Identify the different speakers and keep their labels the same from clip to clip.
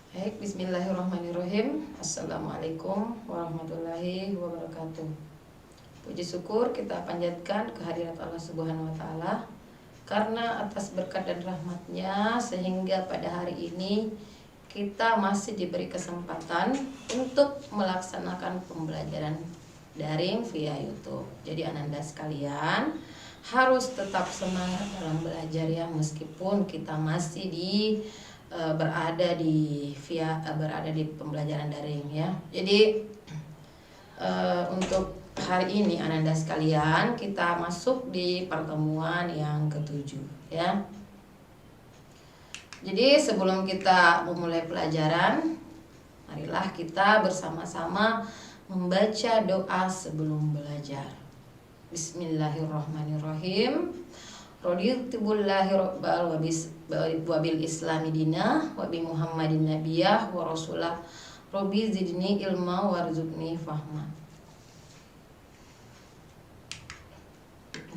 Speaker 1: Baik, bismillahirrahmanirrahim. Assalamualaikum warahmatullahi wabarakatuh. Puji syukur kita panjatkan kehadirat Allah Subhanahu wa Ta'ala, karena atas berkat dan rahmatnya sehingga pada hari ini kita masih diberi kesempatan untuk melaksanakan pembelajaran daring via YouTube. Jadi Ananda sekalian harus tetap semangat dalam belajar ya, meskipun kita masih berada di pembelajaran daring ya. Jadi untuk hari ini Ananda sekalian kita masuk di pertemuan yang ketujuh ya. Jadi sebelum kita memulai pelajaran, marilah kita bersama-sama membaca doa sebelum belajar. Bismillahirrahmanirrahim. Raditu billahi rabbal wa bil islami dina wa bi muhammadin nabiyah wa rasulah rabbi zidni ilma warzuqni fahma.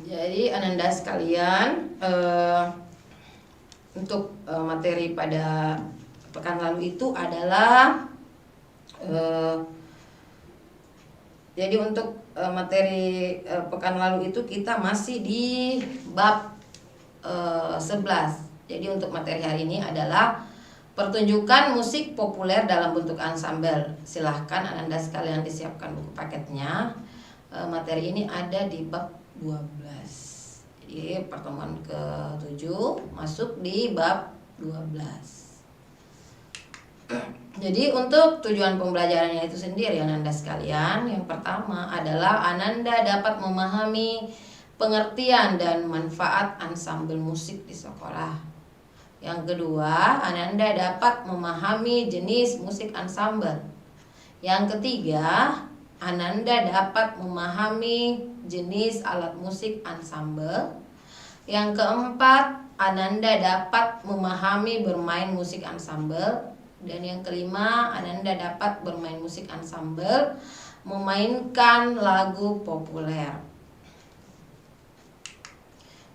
Speaker 1: Jadi Ananda sekalian, untuk materi pada pekan lalu itu adalah jadi untuk materi pekan lalu itu kita masih di bab 11. Jadi untuk materi hari ini adalah pertunjukan musik populer dalam bentuk ansambel. Silahkan Ananda sekalian disiapkan buku paketnya. Materi ini ada di bab 12. Jadi pertemuan ke-7 masuk di bab 12. Jadi untuk tujuan pembelajarannya itu sendiri Ananda sekalian, yang pertama adalah Ananda dapat memahami pengertian dan manfaat ansambel musik di sekolah. Yang kedua, Ananda dapat memahami jenis musik ansambel. Yang ketiga, Ananda dapat memahami jenis alat musik ansambel. Yang keempat, Ananda dapat memahami bermain musik ansambel. Dan yang kelima, Ananda dapat bermain musik ansambel, memainkan lagu populer.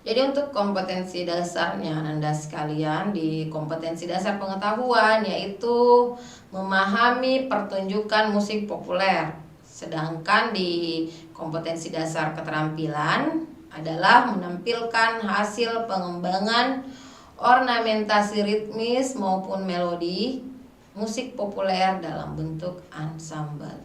Speaker 1: Jadi untuk kompetensi dasarnya Ananda sekalian, di kompetensi dasar pengetahuan yaitu memahami pertunjukan musik populer. Sedangkan di kompetensi dasar keterampilan adalah menampilkan hasil pengembangan ornamentasi ritmis maupun melodi musik populer dalam bentuk ansambel.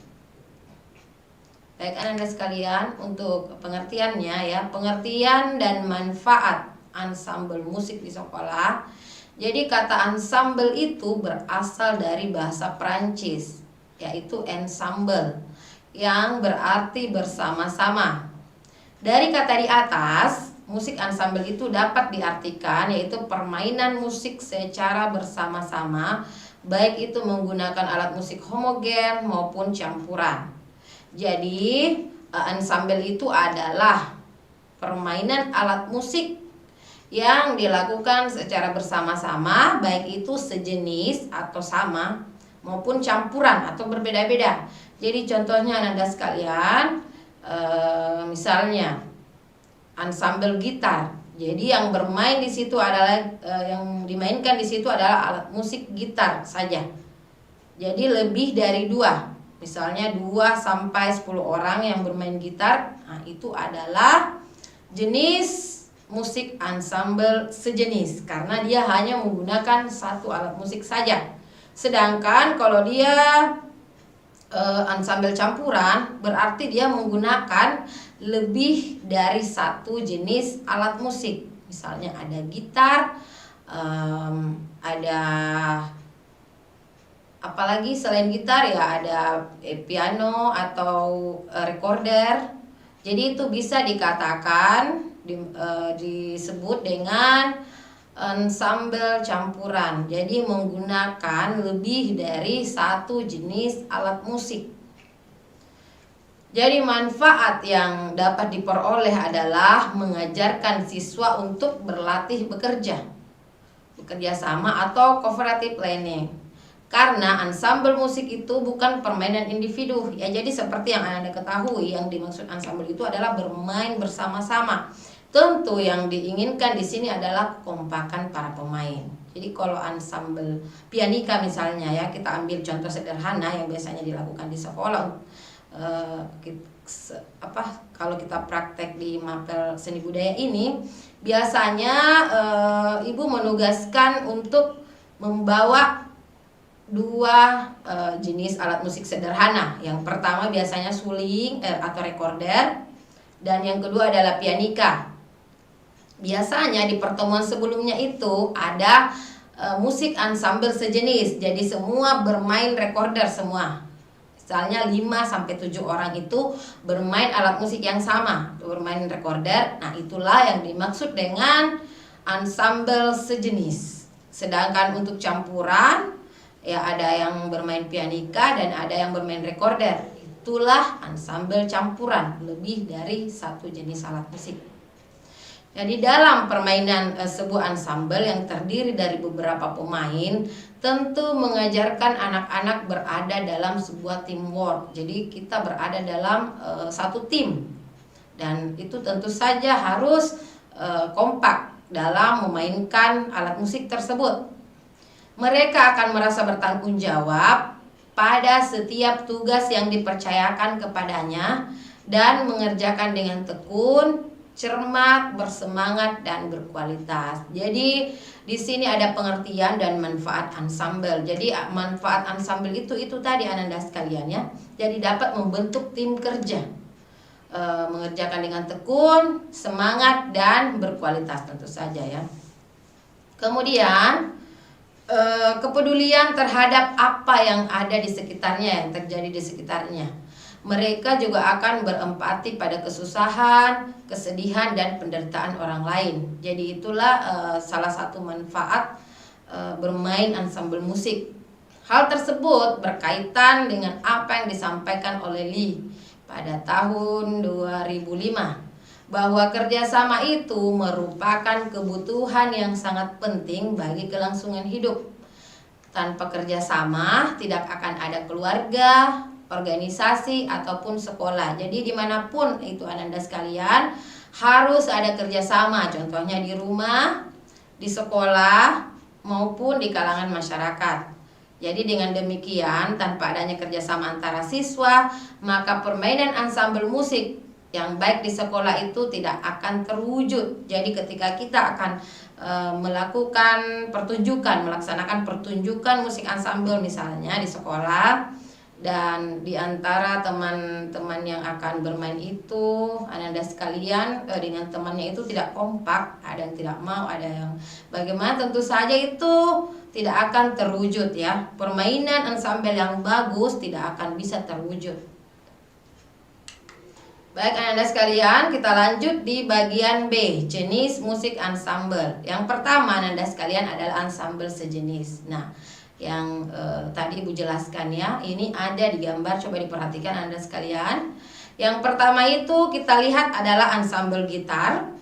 Speaker 1: Baik Ananda sekalian, untuk pengertiannya ya, pengertian dan manfaat ansambel musik di sekolah. Jadi kata ensemble itu berasal dari bahasa Prancis, yaitu ensemble, yang berarti bersama-sama. Dari kata di atas, musik ansambel itu dapat diartikan yaitu permainan musik secara bersama-sama, baik itu menggunakan alat musik homogen maupun campuran. Jadi ansambel itu adalah permainan alat musik yang dilakukan secara bersama-sama, baik itu sejenis atau sama maupun campuran atau berbeda-beda. Jadi contohnya Ananda sekalian, misalnya ansambel gitar. Jadi yang bermain di situ adalah yang dimainkan di situ adalah alat musik gitar saja. Jadi lebih dari 2. Misalnya 2 sampai 10 orang yang bermain gitar. Nah, itu adalah jenis musik ansambel sejenis karena dia hanya menggunakan satu alat musik saja. Sedangkan kalau dia ansambel campuran berarti dia menggunakan lebih dari satu jenis alat musik. Misalnya ada gitar, ada apalagi selain gitar ya, ada piano atau recorder. Jadi itu bisa dikatakan disebut dengan ensemble campuran. Jadi menggunakan lebih dari satu jenis alat musik. Jadi manfaat yang dapat diperoleh adalah mengajarkan siswa untuk berlatih bekerja sama atau cooperative learning. Karena ensemble musik itu bukan permainan individu ya. Jadi seperti yang Anda ketahui, yang dimaksud ensemble itu adalah bermain bersama-sama. Tentu yang diinginkan di sini adalah kekompakan para pemain. Jadi kalau ensemble pianika misalnya ya, kita ambil contoh sederhana yang biasanya dilakukan di sekolah. Kalau kita praktek di mapel seni budaya ini, biasanya ibu menugaskan untuk membawa dua jenis alat musik sederhana. Yang pertama biasanya suling atau recorder, dan yang kedua adalah pianika. Biasanya di pertemuan sebelumnya itu ada musik ensemble sejenis. Jadi semua bermain recorder semua. Misalnya 5-7 orang itu bermain alat musik yang sama, bermain recorder. Nah, itulah yang dimaksud dengan ensemble sejenis. Sedangkan untuk campuran, ya ada yang bermain pianika dan ada yang bermain recorder. Itulah ensemble campuran, lebih dari satu jenis alat musik. Jadi dalam permainan sebuah ensemble yang terdiri dari beberapa pemain, tentu mengajarkan anak-anak berada dalam sebuah teamwork. Jadi kita berada dalam satu tim, dan itu tentu saja harus kompak dalam memainkan alat musik tersebut. Mereka akan merasa bertanggung jawab pada setiap tugas yang dipercayakan kepadanya dan mengerjakan dengan tekun, cermat, bersemangat, dan berkualitas. Jadi di sini ada pengertian dan manfaat ensemble. Jadi manfaat ensemble itu tadi Ananda sekalian ya. Jadi dapat membentuk tim kerja, mengerjakan dengan tekun, semangat, dan berkualitas tentu saja ya. Kemudian kepedulian terhadap apa yang ada di sekitarnya, yang terjadi di sekitarnya. Mereka juga akan berempati pada kesusahan, kesedihan, dan penderitaan orang lain. Jadi itulah salah satu manfaat bermain ensemble musik. Hal tersebut berkaitan dengan apa yang disampaikan oleh Lee pada tahun 2005, bahwa kerjasama itu merupakan kebutuhan yang sangat penting bagi kelangsungan hidup. Tanpa kerjasama tidak akan ada keluarga, organisasi, ataupun sekolah. Jadi dimanapun itu Ananda sekalian, harus ada kerjasama. Contohnya di rumah, di sekolah, maupun di kalangan masyarakat. Jadi dengan demikian, tanpa adanya kerjasama antara siswa, maka permainan ensemble musik yang baik di sekolah itu tidak akan terwujud. Jadi ketika kita akan melaksanakan pertunjukan musik ensemble misalnya di sekolah, dan di antara teman-teman yang akan bermain itu, Ananda sekalian, dengan temannya itu tidak kompak, ada yang tidak mau, ada yang bagaimana, tentu saja itu tidak akan terwujud ya. Permainan ensemble yang bagus tidak akan bisa terwujud. Baik Ananda sekalian, kita lanjut di bagian B, jenis musik ensemble. Yang pertama Ananda sekalian adalah ensemble sejenis. Nah, yang tadi Ibu jelaskan ya, ini ada di gambar, coba diperhatikan Anda sekalian. Yang pertama itu kita lihat adalah ensemble gitar,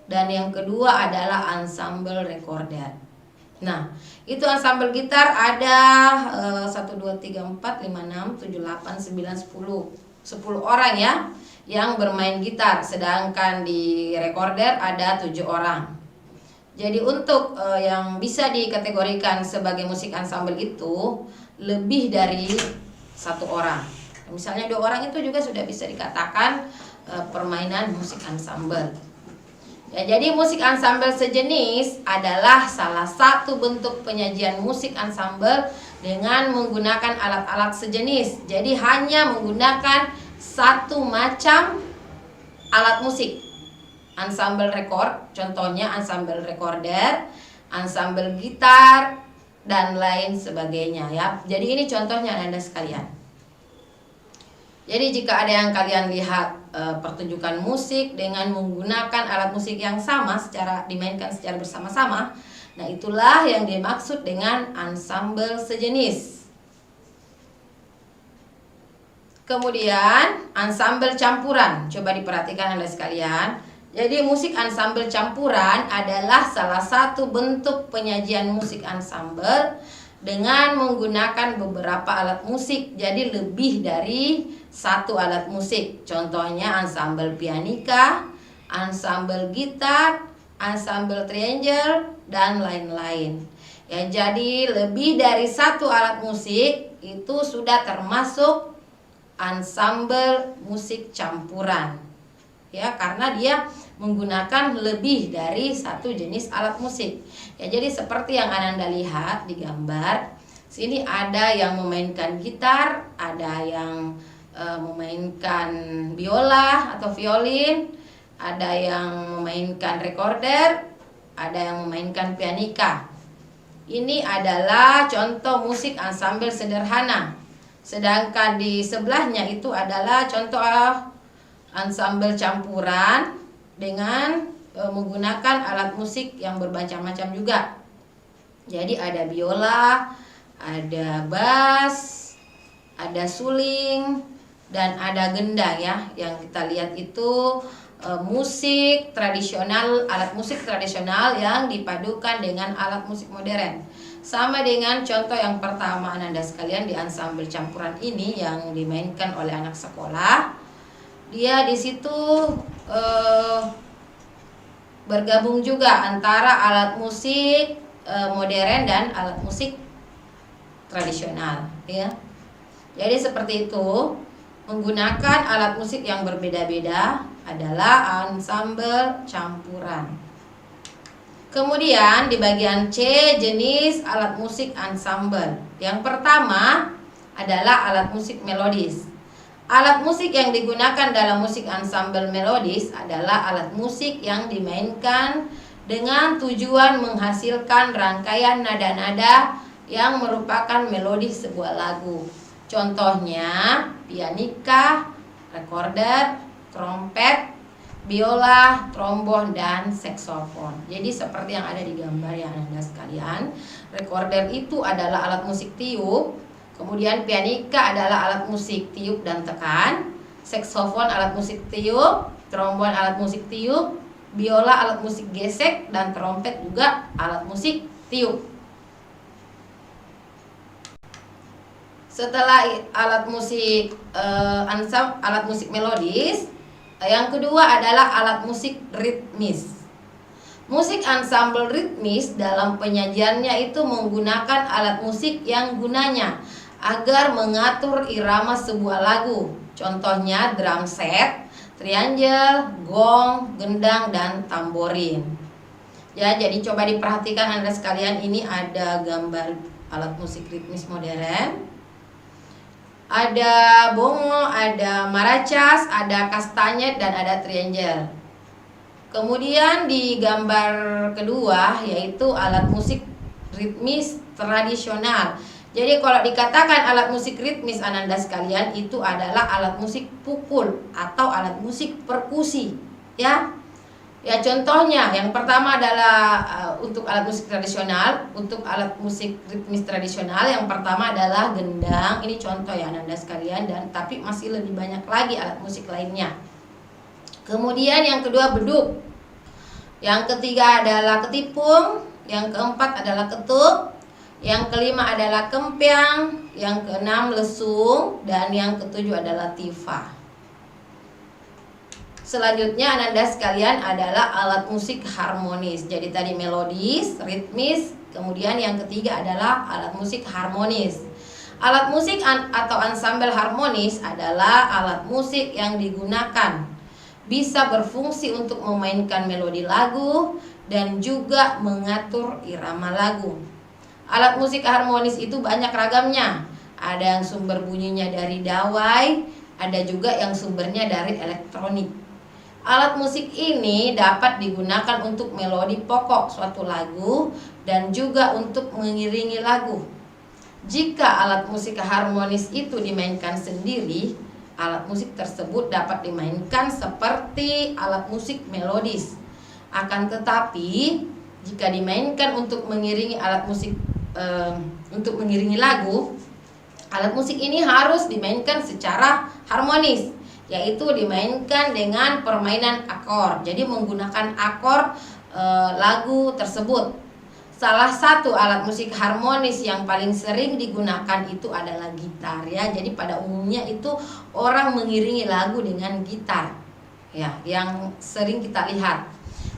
Speaker 1: dan yang kedua adalah ensemble recorder. Nah, itu ensemble gitar ada 1, 2, 3, 4, 5, 6, 7, 8, 9, 10 orang ya yang bermain gitar, sedangkan di recorder ada 7 orang. Jadi untuk yang bisa dikategorikan sebagai musik ensemble itu lebih dari 1 orang. Misalnya 2 orang itu juga sudah bisa dikatakan permainan musik ensemble. Ya, jadi musik ensemble sejenis adalah salah satu bentuk penyajian musik ensemble dengan menggunakan alat-alat sejenis. Jadi hanya menggunakan satu macam alat musik. Ensemble record, contohnya ensemble recorder, ensemble gitar, dan lain sebagainya ya. Jadi ini contohnya Anda sekalian. Jadi jika ada yang kalian lihat pertunjukan musik dengan menggunakan alat musik yang sama dimainkan secara bersama-sama, nah itulah yang dimaksud dengan ensemble sejenis. Kemudian ensemble campuran, coba diperhatikan Anda sekalian. Jadi musik ensemble campuran adalah salah satu bentuk penyajian musik ensemble dengan menggunakan beberapa alat musik. Jadi lebih dari 1 alat musik. Contohnya ensemble pianika, ensemble gitar, ensemble triangle, dan lain-lain. Ya, jadi lebih dari satu alat musik itu sudah termasuk ensemble musik campuran. Ya, karena dia menggunakan lebih dari satu jenis alat musik. Ya, jadi seperti yang Ananda lihat di gambar, sini ada yang memainkan gitar, ada yang memainkan biola atau violin, ada yang memainkan recorder, ada yang memainkan pianika. Ini adalah contoh musik ensemble sederhana. Sedangkan di sebelahnya itu adalah contoh ensemble campuran dengan menggunakan alat musik yang bermacam-macam juga. Jadi ada biola, ada bass, ada suling, dan ada gendang ya. Yang kita lihat itu musik tradisional, alat musik tradisional yang dipadukan dengan alat musik modern. Sama dengan contoh yang pertama Ananda sekalian di ensemble campuran ini yang dimainkan oleh anak sekolah. Dia di situ bergabung juga antara alat musik modern dan alat musik tradisional ya. Jadi seperti itu, menggunakan alat musik yang berbeda-beda adalah ensemble campuran. Kemudian di bagian C, jenis alat musik ensemble. Yang pertama adalah alat musik melodis. Alat musik yang digunakan dalam musik ensemble melodis adalah alat musik yang dimainkan dengan tujuan menghasilkan rangkaian nada-nada yang merupakan melodi sebuah lagu. Contohnya pianika, recorder, trompet, biola, trombon, dan saksofon. Jadi seperti yang ada di gambar ya Anda sekalian, recorder itu adalah alat musik tiup, kemudian pianika adalah alat musik tiup dan tekan, saksofon alat musik tiup, trombon alat musik tiup, biola alat musik gesek, dan trompet juga alat musik tiup. Setelah alat musik alat musik melodis, yang kedua adalah alat musik ritmis. Musik ensemble ritmis dalam penyajiannya itu menggunakan alat musik yang gunanya agar mengatur irama sebuah lagu. Contohnya drum set, triangle, gong, gendang, dan tamborin. Ya, jadi coba diperhatikan Anda sekalian, ini ada gambar alat musik ritmis modern. Ada bongo, ada maracas, ada kastanyet, dan ada triangle. Kemudian di gambar kedua yaitu alat musik ritmis tradisional. Jadi kalau dikatakan alat musik ritmis Ananda sekalian, itu adalah alat musik pukul atau alat musik perkusi ya. Ya, contohnya yang pertama adalah untuk alat musik tradisional. Untuk alat musik ritmis tradisional yang pertama adalah gendang. Ini contoh ya Anda sekalian, dan tapi masih lebih banyak lagi alat musik lainnya. Kemudian yang kedua beduk. Yang ketiga adalah ketipung, yang keempat adalah ketuk, yang kelima adalah kempiang, yang keenam lesung, dan yang ketujuh adalah tifa. Selanjutnya Ananda sekalian adalah alat musik harmonis. Jadi tadi melodis, ritmis, kemudian yang ketiga adalah alat musik harmonis. Alat musik atau ensemble harmonis adalah alat musik yang digunakan bisa berfungsi untuk memainkan melodi lagu dan juga mengatur irama lagu. Alat musik harmonis itu banyak ragamnya. Ada yang sumber bunyinya dari dawai, ada juga yang sumbernya dari elektronik. Alat musik ini dapat digunakan untuk melodi pokok suatu lagu dan juga untuk mengiringi lagu. Jika alat musik harmonis itu dimainkan sendiri, alat musik tersebut dapat dimainkan seperti alat musik melodis. Akan tetapi, jika dimainkan untuk mengiringi mengiringi lagu, alat musik ini harus dimainkan secara harmonis, yaitu dimainkan dengan permainan akor. Jadi menggunakan akor lagu tersebut. Salah satu alat musik harmonis yang paling sering digunakan itu adalah gitar ya. Jadi pada umumnya itu orang mengiringi lagu dengan gitar. Ya, yang sering kita lihat.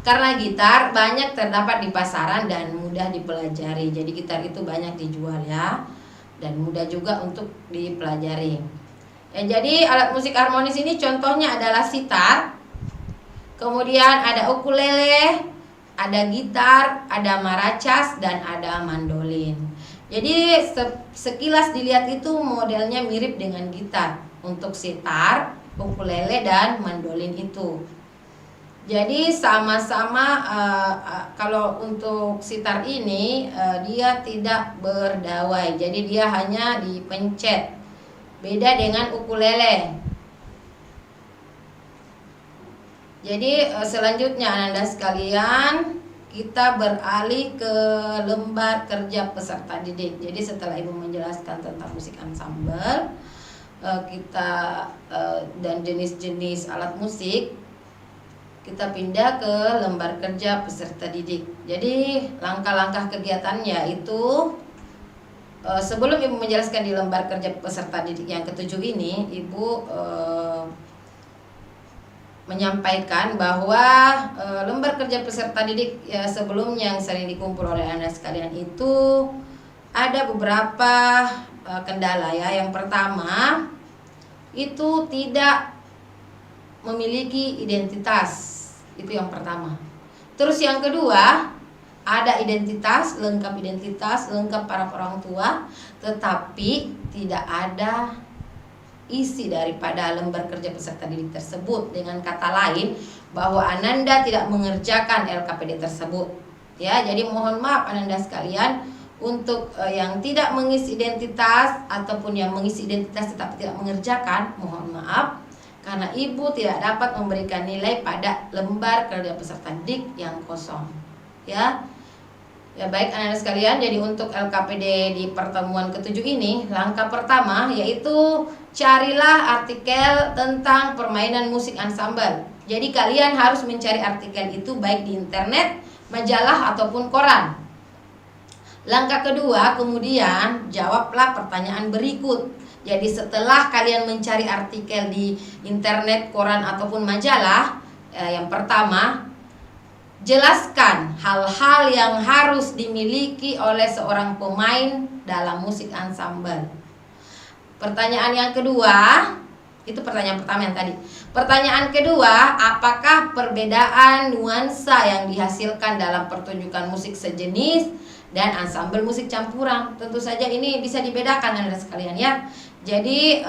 Speaker 1: Karena gitar banyak terdapat di pasaran dan mudah dipelajari. Jadi gitar itu banyak dijual ya, dan mudah juga untuk dipelajari. Ya, jadi alat musik harmonis ini contohnya adalah sitar, kemudian ada ukulele, ada gitar, ada maracas, dan ada mandolin. Jadi sekilas dilihat itu modelnya mirip dengan gitar untuk sitar, ukulele, dan mandolin itu. Jadi sama-sama kalau untuk sitar ini dia tidak berdawai, jadi dia hanya dipencet. Beda dengan ukulele. Jadi selanjutnya Ananda sekalian, kita beralih ke lembar kerja peserta didik. Jadi setelah Ibu menjelaskan tentang musik ansambel, dan jenis-jenis alat musik, kita pindah ke lembar kerja peserta didik. Jadi langkah-langkah kegiatannya itu, sebelum Ibu menjelaskan di lembar kerja peserta didik yang ketujuh ini, Ibu menyampaikan bahwa lembar kerja peserta didik ya sebelumnya yang sering dikumpul oleh Anda sekalian itu ada beberapa kendala ya. Yang pertama itu tidak memiliki identitas. Itu yang pertama. Terus yang kedua, ada identitas, lengkap para orang tua, tetapi tidak ada isi daripada lembar kerja peserta didik tersebut. Dengan kata lain, bahwa Ananda tidak mengerjakan LKPD tersebut. Ya, jadi mohon maaf Ananda sekalian untuk yang tidak mengisi identitas ataupun yang mengisi identitas tetapi tidak mengerjakan, mohon maaf. Karena Ibu tidak dapat memberikan nilai pada lembar kerja peserta didik yang kosong. Ya baik anak-anak sekalian, jadi untuk LKPD di pertemuan ketujuh ini, langkah pertama yaitu carilah artikel tentang permainan musik ansambel. Jadi kalian harus mencari artikel itu baik di internet, majalah ataupun koran. Langkah kedua, kemudian jawablah pertanyaan berikut. Jadi setelah kalian mencari artikel di internet, koran ataupun majalah, yang pertama, jelaskan hal-hal yang harus dimiliki oleh seorang pemain dalam musik ansambel. Pertanyaan yang kedua, itu pertanyaan pertama yang tadi. Pertanyaan kedua, apakah perbedaan nuansa yang dihasilkan dalam pertunjukan musik sejenis dan ansambel musik campuran? Tentu saja ini bisa dibedakan Anda sekalian ya. Jadi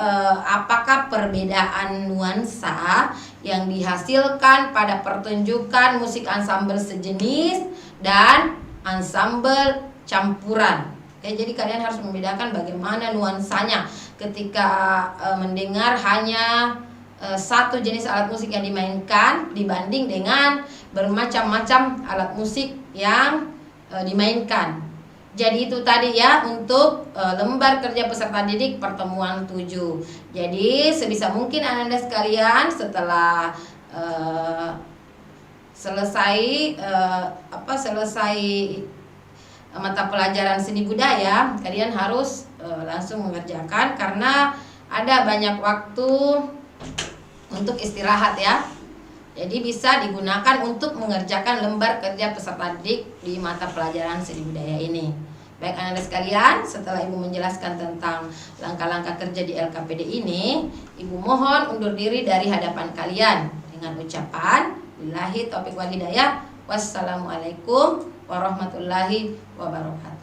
Speaker 1: apakah perbedaan nuansa yang dihasilkan pada pertunjukan musik ansambel sejenis dan ansambel campuran? Oke, jadi kalian harus membedakan bagaimana nuansanya ketika mendengar hanya satu jenis alat musik yang dimainkan dibanding dengan bermacam-macam alat musik yang dimainkan. Jadi itu tadi ya untuk lembar kerja peserta didik pertemuan 7. Jadi sebisa mungkin Anda sekalian setelah selesai mata pelajaran seni budaya, kalian harus langsung mengerjakan karena ada banyak waktu untuk istirahat ya. Jadi bisa digunakan untuk mengerjakan lembar kerja peserta didik di mata pelajaran seni budaya ini. Baik anak-anak sekalian, setelah Ibu menjelaskan tentang langkah-langkah kerja di LKPD ini, Ibu mohon undur diri dari hadapan kalian dengan ucapan billahi taufiq wal hidayah. Wassalamualaikum warahmatullahi wabarakatuh.